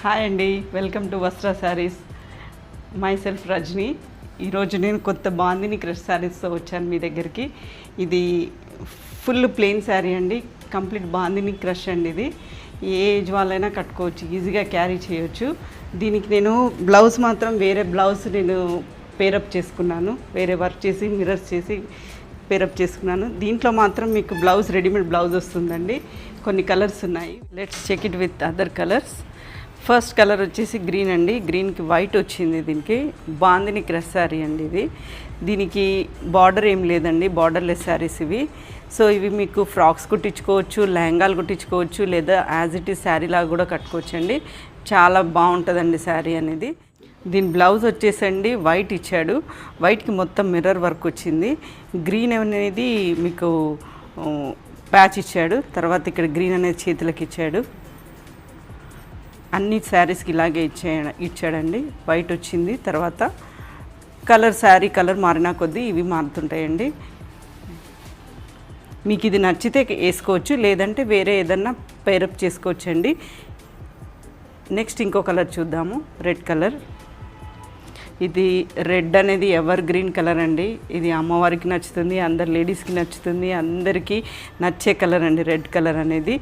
Hi అండి, welcome to వస్త్ర saris. My self Rajani. ఈరోజు నేను కొత్త బాందిని క్రష్ శారీస్తో వచ్చాను మీ దగ్గరికి. ఇది ఫుల్ ప్లెయిన్ శారీ అండి, కంప్లీట్ బాందిని క్రష్ అండి. ఇది ఏ ఏజ్ వాళ్ళైనా కట్టుకోవచ్చు, ఈజీగా క్యారీ చేయొచ్చు. దీనికి నేను బ్లౌజ్ మాత్రం వేరే బ్లౌజ్ నేను పేరప్ చేసుకున్నాను, వేరే వర్క్ చేసి మిర్రర్స్ చేసి పేరప్ చేసుకున్నాను. దీంట్లో మాత్రం మీకు బ్లౌజ్ రెడీమేడ్ బ్లౌజ్ వస్తుందండి. కొన్ని కలర్స్ ఉన్నాయి, let's check it with other colours. First colour వచ్చేసి గ్రీన్ అండి, గ్రీన్కి వైట్ వచ్చింది. దీనికి బాందిని క్రష్ శారీ అండి ఇది. దీనికి బార్డర్ ఏం లేదండి, బార్డర్లెస్ శారీస్ ఇవి. సో ఇవి మీకు ఫ్రాక్స్ కుట్టించుకోవచ్చు, లెహంగాలు కుట్టించుకోవచ్చు, లేదా యాజ్ ఇట్ ఈస్ శారీ లాగా కూడా కట్టుకోవచ్చు అండి. చాలా బాగుంటుందండి శారీ అనేది. దీని బ్లౌజ్ వచ్చేసండి వైట్ ఇచ్చాడు, వైట్కి మొత్తం మిర్రర్ వర్క్ వచ్చింది. గ్రీన్ అనేది మీకు ప్యాచ్ ఇచ్చాడు, తర్వాత ఇక్కడ గ్రీన్ అనేది చేతులకు ఇచ్చాడు. అన్ని శారీస్కి ఇలాగే ఇచ్చాడండి. వైట్ వచ్చింది, తర్వాత కలర్ శారీ కలర్ మారినా కొద్దీ ఇవి మారుతుంటాయండి. మీకు ఇది నచ్చితే వేసుకోవచ్చు, లేదంటే వేరే ఏదన్నా పేరప్ చేసుకోవచ్చు అండి. నెక్స్ట్ ఇంకో కలర్ చూద్దాము, రెడ్ కలర్. ఇది రెడ్ అనేది ఎవర్ గ్రీన్ కలర్ అండి. ఇది అమ్మవారికి నచ్చుతుంది, అందరు లేడీస్కి నచ్చుతుంది, అందరికీ నచ్చే కలర్ అండి రెడ్ కలర్ అనేది.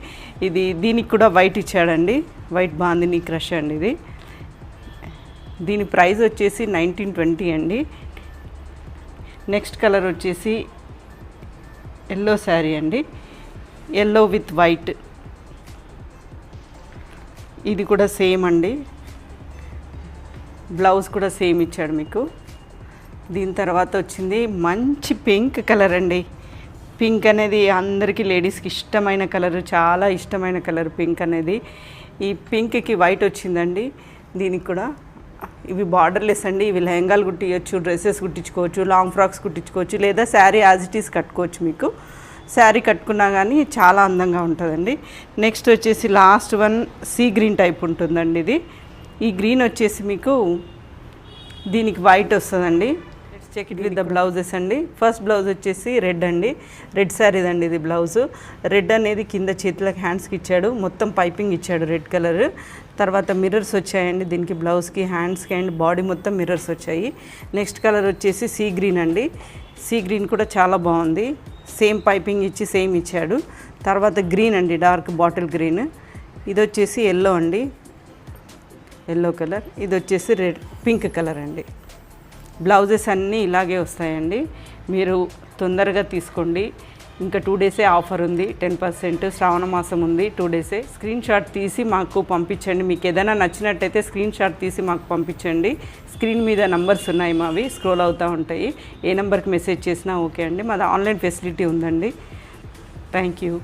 ఇది దీనికి కూడా వైట్ ఇచ్చాడండి, వైట్ బాందిని క్రష్ అండి ఇది. దీని ప్రైస్ వచ్చేసి 1920 అండి. నెక్స్ట్ కలర్ వచ్చేసి ఎల్లో శారీ అండి, ఎల్లో విత్ వైట్. ఇది కూడా సేమ్ అండి, బ్లౌజ్ కూడా సేమ్ ఇచ్చాడు మీకు. దీని తర్వాత వచ్చింది మంచి పింక్ కలర్ అండి. పింక్ అనేది అందరికీ లేడీస్కి ఇష్టమైన కలర్, చాలా ఇష్టమైన కలర్ పింక్ అనేది. ఈ పింక్కి వైట్ వచ్చిందండి. దీనికి కూడా ఇవి బార్డర్లెస్ అండి. ఇవి లెహంగాలు కుట్టించవచ్చు, డ్రెస్సెస్ కుట్టించుకోవచ్చు, లాంగ్ ఫ్రాక్స్ కుట్టించుకోవచ్చు, లేదా శారీ యాజ్ ఇట్ ఈస్ కట్టుకోవచ్చు. మీకు శారీ కట్టుకున్నా కానీ చాలా అందంగా ఉంటుందండి. నెక్స్ట్ వచ్చేసి last one sea green type ఉంటుందండి ఇది. ఈ గ్రీన్ వచ్చేసి మీకు దీనికి వైట్ వస్తుందండి. Let's check it with the blouses అండి. ఫస్ట్ బ్లౌజ్ వచ్చేసి రెడ్ అండి, రెడ్ శారీది అండి ఇది బ్లౌజు. రెడ్ అనేది కింద చేతులకు హ్యాండ్స్కి ఇచ్చాడు, మొత్తం పైపింగ్ ఇచ్చాడు రెడ్ కలర్. తర్వాత మిర్రర్స్ వచ్చాయండి దీనికి, బ్లౌజ్కి హ్యాండ్స్కి అండ్ బాడీ మొత్తం మిర్రర్స్ వచ్చాయి. నెక్స్ట్ కలర్ వచ్చేసి సీ గ్రీన్ అండి. సీ గ్రీన్ కూడా చాలా బాగుంది, సేమ్ పైపింగ్ ఇచ్చి సేమ్ ఇచ్చాడు. తర్వాత గ్రీన్ అండి, డార్క్ బాటిల్ గ్రీన్. ఇది వచ్చేసి ఎల్లో అండి, ఎల్లో కలర్. ఇది వచ్చేసి రెడ్ పింక్ కలర్ అండి. బ్లౌజెస్ అన్నీ ఇలాగే వస్తాయండి. మీరు తొందరగా తీసుకోండి, ఇంకా 2 డేసే ఆఫర్ ఉంది, 10%. శ్రావణ మాసం ఉంది, 2 డేసే. స్క్రీన్ షాట్ తీసి మాకు పంపించండి. మీకు ఏదైనా నచ్చినట్టయితే స్క్రీన్ షాట్ తీసి మాకు పంపించండి. స్క్రీన్ మీద నంబర్స్ ఉన్నాయి మావి, స్క్రోల్ అవుతూ ఉంటాయి. ఏ నెంబర్కి మెసేజ్ చేసినా ఓకే అండి. మాది ఆన్లైన్ ఫెసిలిటీ ఉందండి. Thank you.